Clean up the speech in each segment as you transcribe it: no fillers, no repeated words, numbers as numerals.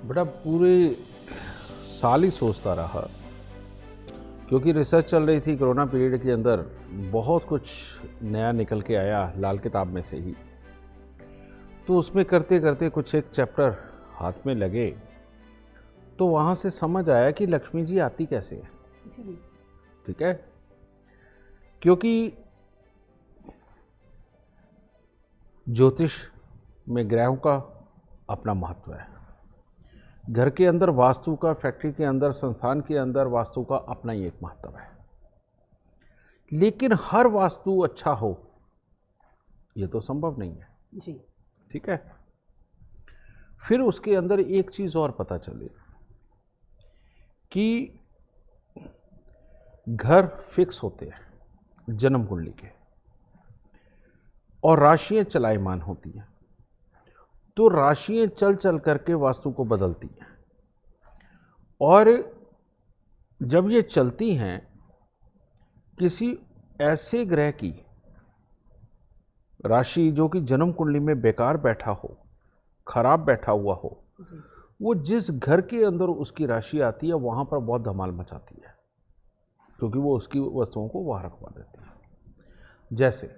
बेटा पूरे साल ही सोचता रहा, क्योंकि रिसर्च चल रही थी कोरोना पीरियड के अंदर। बहुत कुछ नया निकल के आया लाल किताब में से ही। तो उसमें करते करते कुछ एक चैप्टर हाथ में लगे, तो वहाँ से समझ आया कि लक्ष्मी जी आती कैसे है। जी। ठीक है, क्योंकि ज्योतिष में ग्रहों का अपना महत्व है। घर के अंदर वास्तु का, फैक्ट्री के अंदर, संस्थान के अंदर वास्तु का अपना ही एक महत्व है। लेकिन हर वास्तु अच्छा हो ये तो संभव नहीं है। जी। ठीक है, फिर उसके अंदर एक चीज और पता चली कि घर फिक्स होते हैं जन्म कुंडली के, और राशियां चलायमान होती हैं। तो राशियां चल चल करके वास्तु को बदलती हैं, और जब ये चलती हैं किसी ऐसे ग्रह की राशि जो कि जन्म कुंडली में बेकार बैठा हो, खराब बैठा हुआ हो, वो जिस घर के अंदर उसकी राशि आती है वहां पर बहुत धमाल मचाती है, क्योंकि वो उसकी वस्तुओं को वहां रखवा देती है। जैसे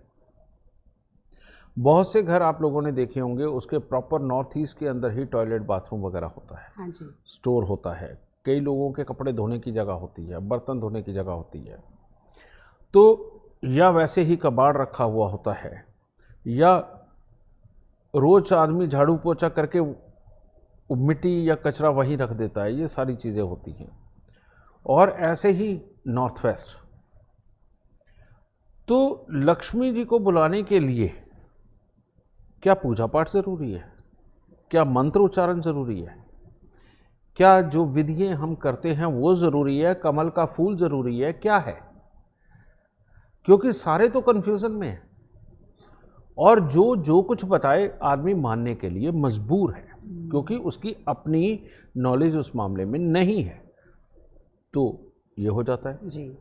बहुत से घर आप लोगों ने देखे होंगे, उसके प्रॉपर नॉर्थ ईस्ट के अंदर ही टॉयलेट, बाथरूम वगैरह होता है। हाँ जी। स्टोर होता है, कई लोगों के कपड़े धोने की जगह होती है, बर्तन धोने की जगह होती है। तो या वैसे ही कबाड़ रखा हुआ होता है, या रोज आदमी झाड़ू पोछा करके मिट्टी या कचरा वहीं रख देता है। ये सारी चीज़ें होती हैं। और ऐसे ही नॉर्थ वेस्ट। तो लक्ष्मी जी को बुलाने के लिए क्या पूजा पाठ जरूरी है? क्या मंत्र उच्चारण जरूरी है? क्या जो विधियां हम करते हैं वो जरूरी है? कमल का फूल जरूरी है? क्या है? क्योंकि सारे तो कंफ्यूजन में है, और जो कुछ बताए आदमी मानने के लिए मजबूर है, क्योंकि उसकी अपनी नॉलेज उस मामले में नहीं है। तो ये हो जाता है जी।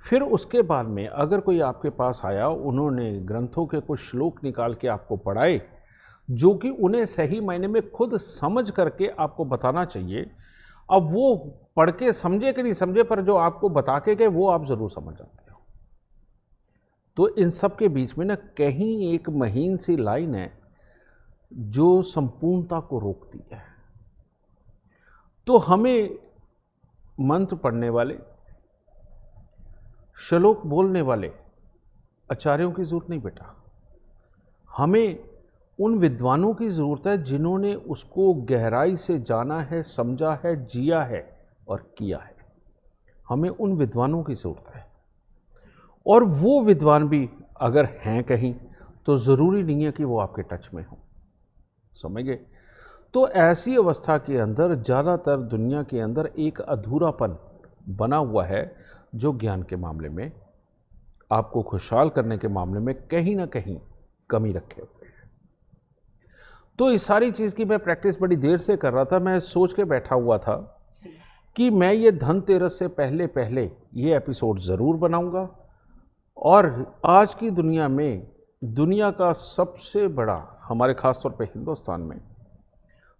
फिर उसके बाद में अगर कोई आपके पास आया, उन्होंने ग्रंथों के कुछ श्लोक निकाल के आपको पढ़ाए, जो कि उन्हें सही मायने में खुद समझ करके आपको बताना चाहिए। अब वो पढ़ के समझे कि नहीं समझे, पर जो आपको बता के गए वो आप जरूर समझ जाते हो। तो इन सब के बीच में ना कहीं एक महीन सी लाइन है जो संपूर्णता को रोकती है। तो हमें मंत्र पढ़ने वाले, श्लोक बोलने वाले आचार्यों की जरूरत नहीं बेटा। हमें उन विद्वानों की जरूरत है जिन्होंने उसको गहराई से जाना है, समझा है, जिया है और किया है। हमें उन विद्वानों की जरूरत है। और वो विद्वान भी अगर हैं कहीं, तो जरूरी नहीं है कि वो आपके टच में हो। समझ गए? तो ऐसी अवस्था के अंदर ज्यादातर दुनिया के अंदर एक अधूरापन बना हुआ है, जो ज्ञान के मामले में, आपको खुशहाल करने के मामले में कहीं ना कहीं कमी रखे हुए हैं। तो इस सारी चीज की मैं प्रैक्टिस बड़ी देर से कर रहा था। मैं सोच के बैठा हुआ था कि मैं ये धनतेरस से पहले पहले ये एपिसोड जरूर बनाऊंगा। और आज की दुनिया में, दुनिया का सबसे बड़ा, हमारे खासतौर पे हिंदुस्तान में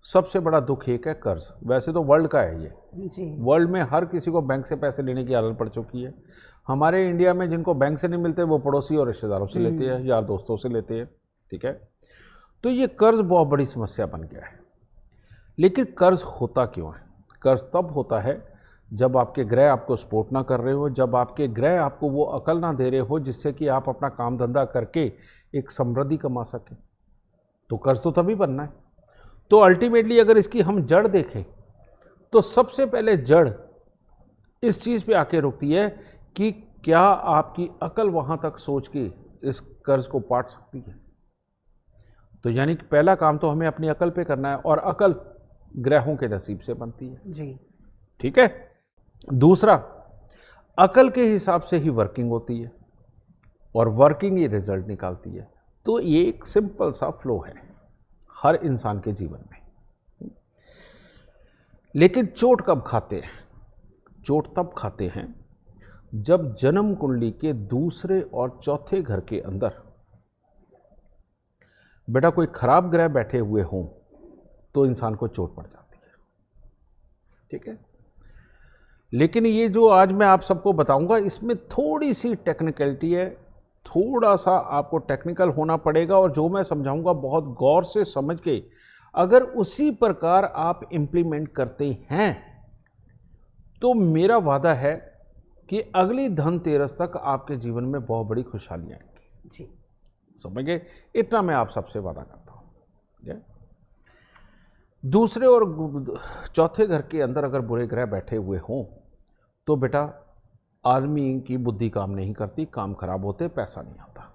सबसे बड़ा दुख एक है कर्ज। वैसे तो वर्ल्ड का है ये। जी। वर्ल्ड में हर किसी को बैंक से पैसे लेने की आदत पड़ चुकी है। हमारे इंडिया में जिनको बैंक से नहीं मिलते वो पड़ोसी और रिश्तेदारों से लेते हैं, यार दोस्तों से लेते हैं। ठीक है, तो ये कर्ज बहुत बड़ी समस्या बन गया है। लेकिन कर्ज होता क्यों है? कर्ज तब होता है जब आपके ग्रह आपको सपोर्ट ना कर रहे हो, जब आपके ग्रह आपको वो अकल ना दे रहे हो जिससे कि आप अपना काम धंधा करके एक समृद्धि कमा सकें। तो कर्ज तो तभी बनना है। तो अल्टीमेटली अगर इसकी हम जड़ देखें, तो सबसे पहले जड़ इस चीज पे आके रुकती है कि क्या आपकी अकल वहां तक सोच के इस कर्ज को पाट सकती है। तो यानी कि पहला काम तो हमें अपनी अकल पे करना है, और अकल ग्रहों के नसीब से बनती है। जी। ठीक है। दूसरा, अकल के हिसाब से ही वर्किंग होती है, और वर्किंग ही रिजल्ट निकालती है। तो ये एक सिंपल सा फ्लो है हर इंसान के जीवन में। लेकिन चोट कब खाते हैं? चोट तब खाते हैं जब जन्म कुंडली के दूसरे और चौथे घर के अंदर बेटा कोई खराब ग्रह बैठे हुए हों, तो इंसान को चोट पड़ जाती है। ठीक है, लेकिन ये जो आज मैं आप सबको बताऊंगा इसमें थोड़ी सी टेक्निकलिटी है, थोड़ा सा आपको टेक्निकल होना पड़ेगा, और जो मैं समझाऊंगा बहुत गौर से समझ के अगर उसी प्रकार आप इंप्लीमेंट करते हैं तो मेरा वादा है कि अगली धनतेरस तक आपके जीवन में बहुत बड़ी खुशहाली आएंगी। जी, समझ गए? इतना मैं आप सबसे वादा करता हूं। दूसरे और चौथे घर के अंदर अगर बुरे ग्रह बैठे हुए हों तो बेटा आदमी की बुद्धि काम नहीं करती, काम खराब होते, पैसा नहीं आता।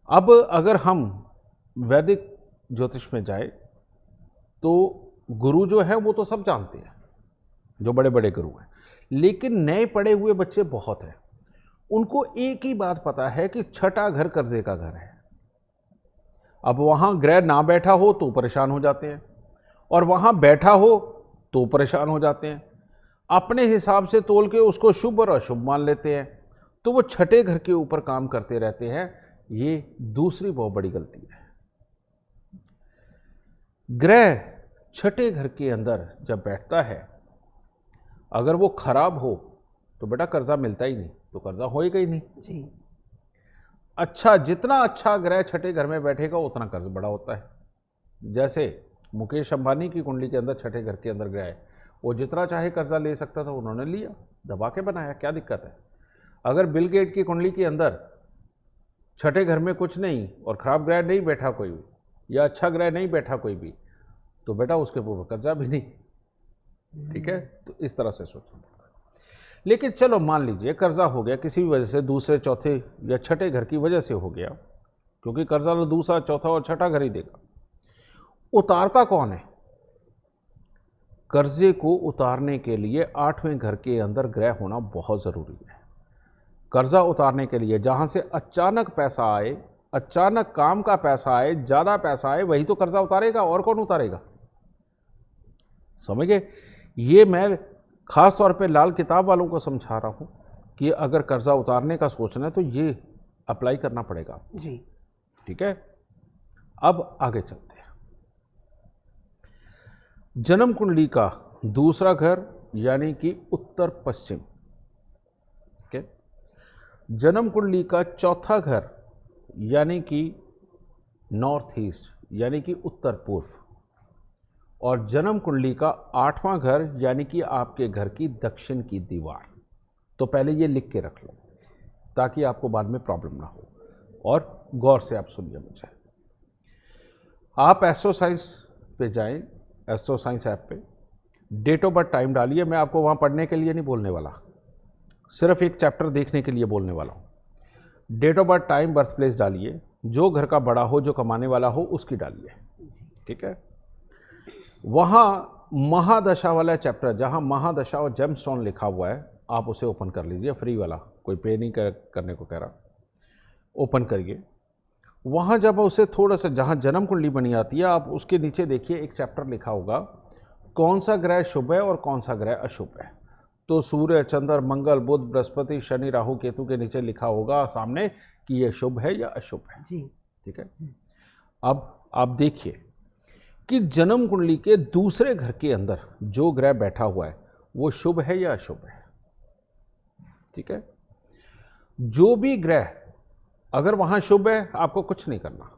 अब अगर हम वैदिक ज्योतिष में जाए तो गुरु जो है वो तो सब जानते हैं, जो बड़े बड़े गुरु हैं, लेकिन नए पढ़े हुए बच्चे बहुत हैं। उनको एक ही बात पता है कि छठा घर कर्जे का घर है। अब वहां ग्रह ना बैठा हो तो परेशान हो जाते हैं, और वहां बैठा हो तो परेशान हो जाते हैं। अपने हिसाब से तोल के उसको शुभ और अशुभ मान लेते हैं, तो वो छठे घर के ऊपर काम करते रहते हैं। ये दूसरी बहुत बड़ी गलती है। ग्रह छठे घर के अंदर जब बैठता है, अगर वो खराब हो तो बेटा कर्जा मिलता ही नहीं, तो कर्जा होएगा ही नहीं। जी, अच्छा, जितना अच्छा ग्रह छठे घर में बैठेगा उतना कर्ज बड़ा होता है। जैसे मुकेश अंबानी की कुंडली के अंदर छठे घर के अंदर ग्रह है, वो जितना चाहे कर्जा ले सकता था, उन्होंने लिया, दबा के बनाया, क्या दिक्कत है? अगर बिल गेट की कुंडली के अंदर छठे घर में कुछ नहीं और खराब ग्रह नहीं बैठा कोई भी, या अच्छा ग्रह नहीं बैठा कोई भी, तो बेटा उसके ऊपर कर्जा भी नहीं। ठीक है, तो इस तरह से सोचना पड़ता है। लेकिन चलो मान लीजिए कर्जा हो गया किसी भी वजह से, दूसरे चौथे या छठे घर की वजह से हो गया, क्योंकि कर्जा तो दूसरा चौथा और छठा घर ही देगा। उतारता कौन है? कर्जे को उतारने के लिए आठवें घर के अंदर ग्रह होना बहुत जरूरी है। कर्जा उतारने के लिए जहां से अचानक पैसा आए, अचानक काम का पैसा आए, ज्यादा पैसा आए, वही तो कर्जा उतारेगा, और कौन उतारेगा? समझ गए? ये मैं खास तौर पे लाल किताब वालों को समझा रहा हूं कि अगर कर्जा उतारने का सोचना है तो ये अप्लाई करना पड़ेगा जी। ठीक है, अब आगे चलते हैं। जन्म कुंडली का दूसरा घर यानी कि उत्तर पश्चिम, ठीक है। जन्म कुंडली का चौथा घर यानी कि नॉर्थ ईस्ट यानी कि उत्तर पूर्व, और जन्म कुंडली का आठवां घर यानी कि आपके घर की दक्षिण की दीवार। तो पहले ये लिख के रख लो ताकि आपको बाद में प्रॉब्लम ना हो, और गौर से आप सुनिए मुझे। आप एस्ट्रो साइंस पे जाएं, एस्ट्रो साइंस ऐप पे डेट ऑफ बर्थ टाइम डालिए। मैं आपको वहाँ पढ़ने के लिए नहीं बोलने वाला, सिर्फ एक चैप्टर देखने के लिए बोलने वाला हूँ। Date of birth time birth place डालिए, जो घर का बड़ा हो, जो कमाने वाला हो, उसकी डालिए, ठीक है। वहाँ महादशा वाला चैप्टर, जहाँ महादशा और जेमस्टोन लिखा हुआ है, आप उसे ओपन कर लीजिए, फ्री वाला, कोई पे नहीं करने को कह रहा, ओपन करिए। वहाँ जब उसे थोड़ा सा, जहाँ जन्म कुंडली बनी आती है, आप उसके नीचे देखिए एक चैप्टर लिखा होगा कौन सा ग्रह शुभ है और कौन सा ग्रह अशुभ है। तो सूर्य, चंद्र, मंगल, बुध, बृहस्पति, शनि, राहु, केतु के नीचे लिखा होगा सामने कि ये शुभ है या अशुभ है जी, ठीक है। अब आप देखिए कि जन्म कुंडली के दूसरे घर के अंदर जो ग्रह बैठा हुआ है वो शुभ है या अशुभ है, ठीक है। जो भी ग्रह अगर वहां शुभ है आपको कुछ नहीं करना,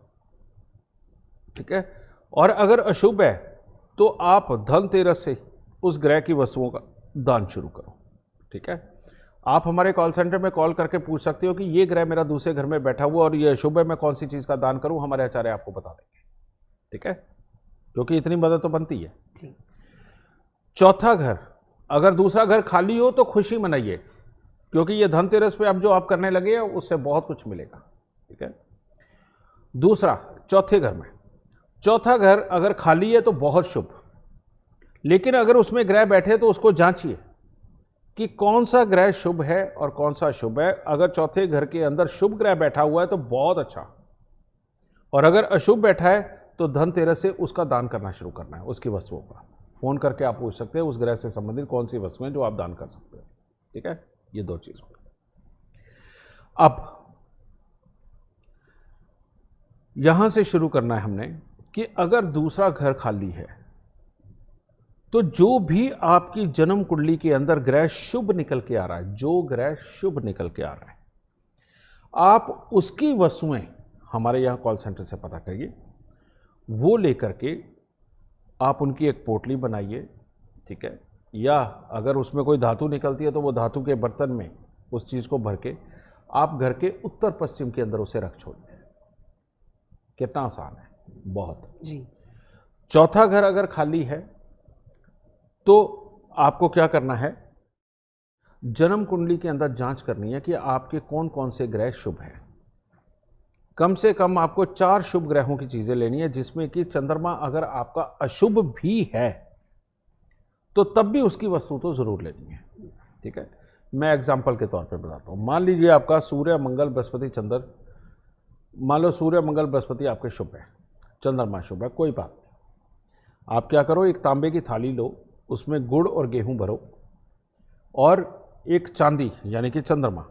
ठीक है, और अगर अशुभ है तो आप धनतेरस से उस ग्रह की वस्तुओं का दान शुरू करो, ठीक है। आप हमारे कॉल सेंटर में कॉल करके पूछ सकते हो कि ये ग्रह मेरा दूसरे घर में बैठा हुआ और ये अशुभ है, मैं कौन सी चीज का दान करूं, हमारे आचार्य आपको बता देंगे, ठीक है, क्योंकि इतनी मदद तो बनती है। चौथा घर, अगर दूसरा घर खाली हो तो खुशी मनाइए, क्योंकि ये धनतेरस पे अब जो आप करने लगे हैं उससे बहुत कुछ मिलेगा, ठीक है। दूसरा, चौथे घर में, चौथा घर अगर खाली है तो बहुत शुभ, लेकिन अगर उसमें ग्रह बैठे तो उसको जांचिए कि कौन सा ग्रह शुभ है और कौन सा अशुभ है। अगर चौथे घर के अंदर शुभ ग्रह बैठा हुआ है तो बहुत अच्छा, और अगर अशुभ बैठा है तो धनतेरस से उसका दान करना शुरू करना है, उसकी वस्तुओं का। फोन करके आप पूछ सकते हैं उस ग्रह से संबंधित कौन सी वस्तुएं जो आप दान कर सकते हैं, ठीक है। ये दो चीज। अब यहां से शुरू करना है हमने कि अगर दूसरा घर खाली है तो जो भी आपकी जन्म कुंडली के अंदर ग्रह शुभ निकल के आ रहा है, जो ग्रह शुभ निकल के आ रहा है, आप उसकी वस्तुएं हमारे यहां कॉल सेंटर से पता करिए, वो लेकर के आप उनकी एक पोटली बनाइए, ठीक है, या अगर उसमें कोई धातु निकलती है तो वो धातु के बर्तन में उस चीज़ को भर के आप घर के उत्तर पश्चिम के अंदर उसे रख छोड़ दें। कितना आसान है, बहुत जी। चौथा घर अगर खाली है तो आपको क्या करना है, जन्म कुंडली के अंदर जांच करनी है कि आपके कौन कौन से ग्रह शुभ हैं। कम से कम आपको 4 शुभ ग्रहों की चीजें लेनी है, जिसमें कि चंद्रमा अगर आपका अशुभ भी है तो तब भी उसकी वस्तु तो जरूर लेनी है, ठीक है। मैं एग्जाम्पल के तौर पे बताता हूं। मान लीजिए आपका सूर्य मंगल बृहस्पति चंद्र, मान लो सूर्य मंगल बृहस्पति आपके शुभ है, चंद्रमा शुभ है, कोई बात नहीं। आप क्या करो, एक तांबे की थाली लो, उसमें गुड़ और गेहूं भरो, और एक चांदी यानी कि चंद्रमा,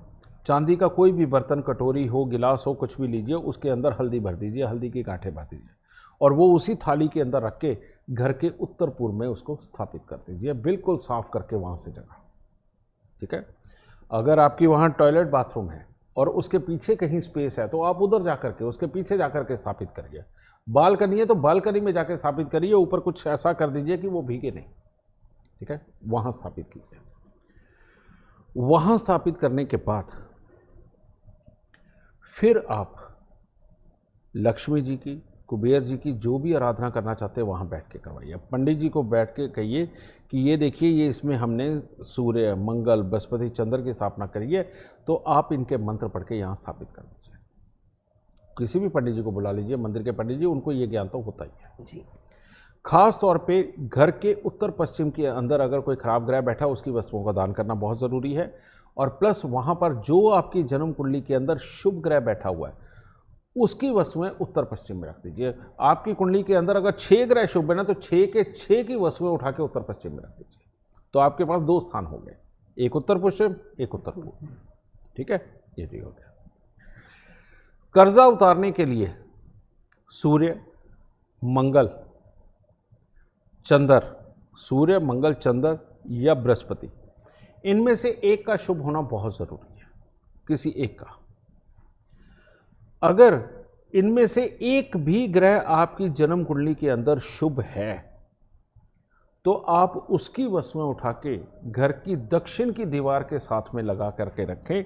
चांदी का कोई भी बर्तन, कटोरी हो, गिलास हो, कुछ भी लीजिए, उसके अंदर हल्दी भर दीजिए, हल्दी की गांठें भर दीजिए, और वो उसी थाली के अंदर रख के घर के उत्तर पूर्व में उसको स्थापित कर दीजिए, बिल्कुल साफ करके वहाँ से जगह, ठीक है। अगर आपकी वहाँ टॉयलेट बाथरूम है और उसके पीछे कहीं स्पेस है तो आप उधर जाकर के, उसके पीछे जाकर के स्थापित करिए। बालकनी है तो बालकनी में जाकर स्थापित करिए, ऊपर कुछ ऐसा कर दीजिए कि वो भीगे नहीं, ठीक है, वहाँ स्थापित कीजिए। वहाँ स्थापित करने के बाद फिर आप लक्ष्मी जी की, कुबेर जी की जो भी आराधना करना चाहते हैं वहाँ बैठ के करवाइए। पंडित जी को बैठ के कहिए कि ये देखिए, ये इसमें हमने सूर्य मंगल बृहस्पति चंद्र की स्थापना करी है, तो आप इनके मंत्र पढ़ के यहाँ स्थापित कर दीजिए। किसी भी पंडित जी को बुला लीजिए, मंदिर के पंडित जी, उनको ये ज्ञान तो होता ही है जी। खास तौर पे घर के उत्तर पश्चिम के अंदर अगर कोई खराब ग्रह बैठा, उसकी वस्तुओं का दान करना बहुत ज़रूरी है। और प्लस वहाँ पर जो आपकी जन्म कुंडली के अंदर शुभ ग्रह बैठा हुआ है, उसकी वस्तुएं उत्तर पश्चिम में रख दीजिए। आपकी कुंडली के अंदर अगर 6 ग्रह शुभ है ना, तो 6 के 6 की वस्तुएं उठा के उत्तर पश्चिम में रख दीजिए, तो आपके पास 2 स्थान हो गए, एक उत्तर पश्चिम, एक उत्तर पूर्व, ठीक है, ये भी हो गया। कर्जा उतारने के लिए सूर्य मंगल चंद्र, सूर्य मंगल चंद्र या बृहस्पति, इनमें से एक का शुभ होना बहुत जरूरी है, किसी एक का। अगर इनमें से एक भी ग्रह आपकी जन्म कुंडली के अंदर शुभ है तो आप उसकी वस्तुएं उठा के घर की दक्षिण की दीवार के साथ में लगा करके रखें,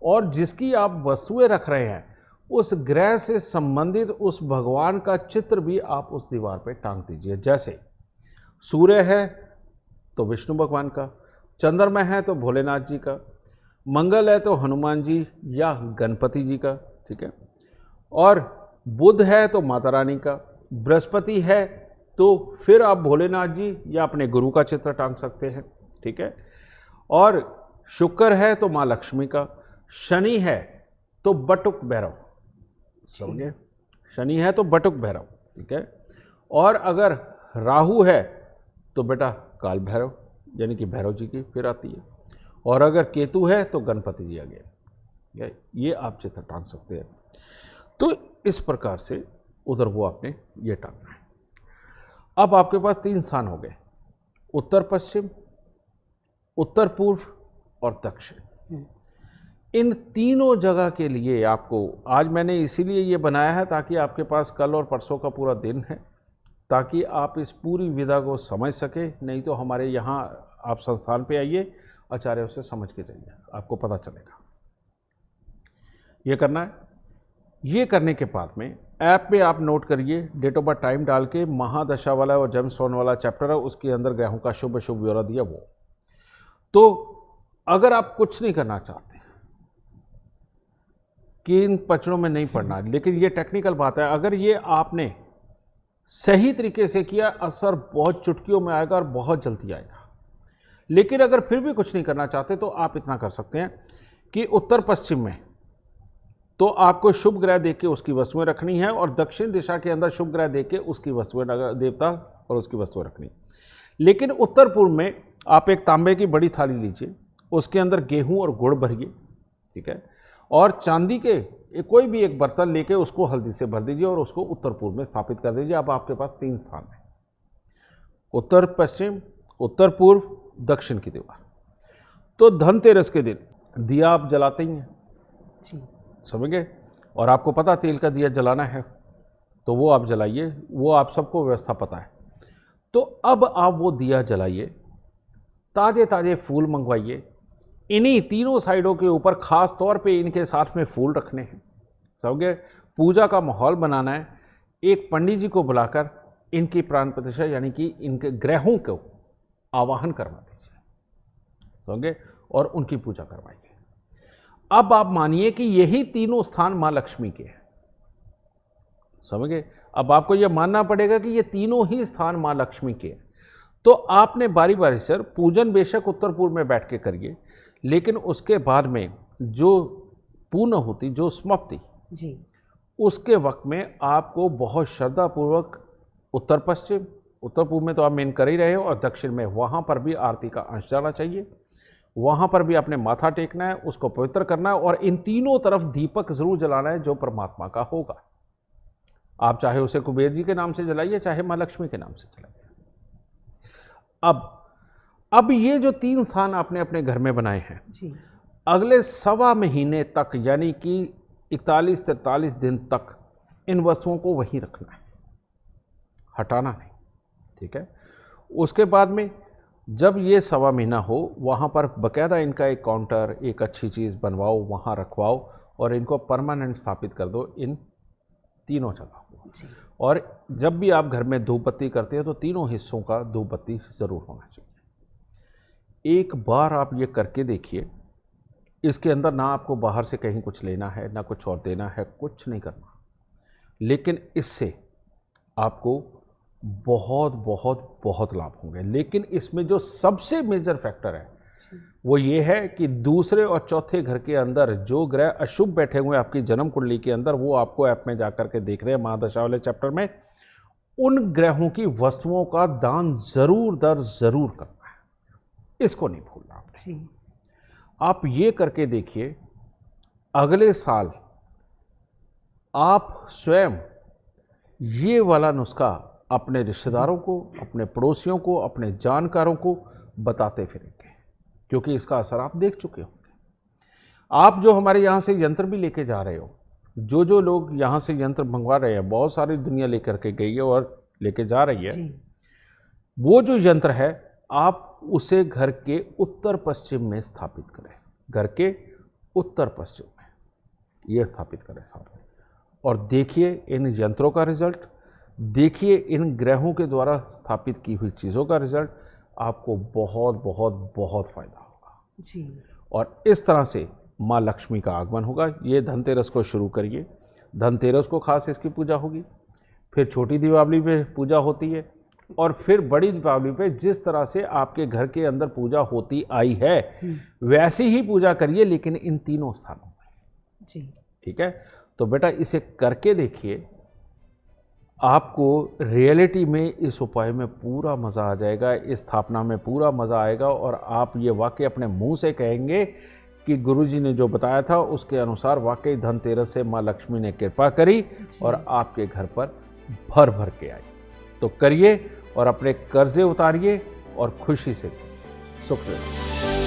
और जिसकी आप वस्तुएं रख रहे हैं उस ग्रह से संबंधित उस भगवान का चित्र भी आप उस दीवार पर टांग दीजिए। जैसे सूर्य है तो विष्णु भगवान का, चंद्रमा है तो भोलेनाथ जी का, मंगल है तो हनुमान जी या गणपति जी का, ठीक है, और बुध है तो माता रानी का, बृहस्पति है तो फिर आप भोलेनाथ जी या अपने गुरु का चित्र टांग सकते हैं, ठीक है, और शुक्र है तो माँ लक्ष्मी का, शनि है तो बटुक भैरव, समझे, शनि है तो बटुक भैरव, ठीक है, और अगर राहु है तो बेटा काल भैरव यानी कि भैरव जी की फिर आती है, और अगर केतु है तो गणपति जी आ गए, ये आप चित्र टांग सकते हैं। तो इस प्रकार से उधर वो आपने ये टांगना है। अब आपके पास 3 स्थान हो गए, उत्तर पश्चिम, उत्तर पूर्व और दक्षिण। इन तीनों जगह के लिए आपको आज मैंने इसीलिए ये बनाया है ताकि आपके पास कल और परसों का पूरा दिन है, ताकि आप इस पूरी विधा को समझ सके। नहीं तो हमारे यहाँ आप संस्थान पे आइए, आचार्यों से समझ के जाइए, आपको पता चलेगा। ये करना है। ये करने के बाद में ऐप पे आप नोट करिए, डेट ऑफ बर्थ टाइम डाल के महादशा वाला और जेमस्टोन वाला चैप्टर है, उसके अंदर ग्रहों का शुभ अशुभ ब्यौरा दिया वो। तो अगर आप कुछ नहीं करना चाहते कि इन पचड़ों में नहीं पढ़ना, लेकिन ये टेक्निकल बात है, अगर ये आपने सही तरीके से किया, असर बहुत चुटकियों में आएगा और बहुत जल्दी आएगा। लेकिन अगर फिर भी कुछ नहीं करना चाहते तो आप इतना कर सकते हैं कि उत्तर पश्चिम में तो आपको शुभ ग्रह देख के उसकी वस्तुएं रखनी है, और दक्षिण दिशा के अंदर शुभ ग्रह देख के उसकी वस्तुएं, देवता और उसकी वस्तुएं रखनी। लेकिन उत्तर पूर्व में आप एक तांबे की बड़ी थाली लीजिए, उसके अंदर गेहूं और गुड़ भरिए, ठीक है, और चांदी के कोई भी एक बर्तन लेके उसको हल्दी से भर दीजिए और उसको उत्तर पूर्व में स्थापित कर दीजिए। अब आपके पास 3 स्थान है, उत्तर पश्चिम, उत्तर पूर्व, दक्षिण की दीवार। तो धनतेरस के दिन दिया आप जलाते ही हैं, समझ गए, और आपको पता तेल का दिया जलाना है, तो वो आप जलाइए, वो आप सबको व्यवस्था पता है। तो अब आप वो दिया जलाइए, ताजे ताजे फूल मंगवाइए, इन्हीं तीनों साइडों के ऊपर खास तौर पे इनके साथ में फूल रखने हैं, समझे। पूजा का माहौल बनाना है, एक पंडित जी को बुलाकर इनकी प्राण प्रतिष्ठा यानी कि इनके ग्रहों को आवाहन करवा दीजिए, समझे, और उनकी पूजा करवाइए। अब आप मानिए कि यही तीनों स्थान मां लक्ष्मी के हैं, समझ गए। अब आपको यह मानना पड़ेगा कि ये तीनों ही स्थान मां लक्ष्मी के हैं। तो आपने बारी बारी से पूजन बेशक उत्तर पूर्व में बैठ के करिए, लेकिन उसके बाद में जो पूर्ण होती, जो समाप्ति जी, उसके वक्त में आपको बहुत श्रद्धापूर्वक उत्तर पश्चिम, उत्तर पूर्व में तो आप मेन कर ही रहे हो, और दक्षिण में वहाँ पर भी आरती का अंश जाना चाहिए, वहाँ पर भी आपने माथा टेकना है, उसको पवित्र करना है, और इन तीनों तरफ दीपक जरूर जलाना है जो परमात्मा का होगा। आप चाहे उसे कुबेर जी के नाम से जलाइए, चाहे मां लक्ष्मी के नाम से जलाइए। अब ये जो 3 स्थान आपने अपने घर में बनाए हैं जी, अगले 1.25 महीने तक यानी कि 41-43 दिन तक इन वस्तुओं को वहीं रखना है, हटाना नहीं, ठीक है। उसके बाद में जब ये 1.25 महीना हो, वहाँ पर बकायदा इनका एक काउंटर, एक अच्छी चीज़ बनवाओ, वहाँ रखवाओ, और इनको परमानेंट स्थापित कर दो इन तीनों जगहों। और जब भी आप घर में धूप बत्ती करते हैं तो तीनों हिस्सों का धूप बत्ती जरूर होना चाहिए। एक बार आप ये करके देखिए, इसके अंदर ना आपको बाहर से कहीं कुछ लेना है, ना कुछ और देना है, कुछ नहीं करना, लेकिन इससे आपको बहुत बहुत बहुत लाभ होंगे। लेकिन इसमें जो सबसे मेजर फैक्टर है वो ये है कि दूसरे और चौथे घर के अंदर जो ग्रह अशुभ बैठे हुए हैं आपकी जन्म कुंडली के अंदर, वो आपको ऐप में जाकर के देख रहे हैं महादशा वाले चैप्टर में, उन ग्रहों की वस्तुओं का दान जरूर जरूर करना है, इसको नहीं भूलना आपने। आप ये करके देखिए, अगले साल आप स्वयं ये वाला नुस्खा अपने रिश्तेदारों को, अपने पड़ोसियों को, अपने जानकारों को बताते फिरेंगे, क्योंकि इसका असर आप देख चुके होंगे। आप जो हमारे यहाँ से यंत्र भी लेके जा रहे हो, जो लोग यहाँ से यंत्र मंगवा रहे हैं, बहुत सारी दुनिया लेकर के गई है और लेके जा रही है, वो जो यंत्र है आप उसे घर के उत्तर पश्चिम में स्थापित करें, घर के उत्तर पश्चिम में ये स्थापित करें साथ में, और देखिए इन यंत्रों का रिजल्ट, देखिए इन ग्रहों के द्वारा स्थापित की हुई चीज़ों का रिजल्ट, आपको बहुत बहुत बहुत फायदा होगा जी। और इस तरह से माँ लक्ष्मी का आगमन होगा। ये धनतेरस को शुरू करिए, धनतेरस को खास इसकी पूजा होगी, फिर छोटी दीपावली पे पूजा होती है, और फिर बड़ी दीपावली पे जिस तरह से आपके घर के अंदर पूजा होती आई है वैसी ही पूजा करिए, लेकिन इन तीनों स्थानों में जी, ठीक है। तो बेटा इसे करके देखिए, आपको रियलिटी में इस उपाय में पूरा मज़ा आ जाएगा, इस स्थापना में पूरा मज़ा आएगा, और आप ये वाकई अपने मुंह से कहेंगे कि गुरुजी ने जो बताया था उसके अनुसार वाकई धनतेरस से माँ लक्ष्मी ने कृपा करी और आपके घर पर भर भर के आई। तो करिए और अपने कर्जे उतारिए और खुशी से सुख रहिए।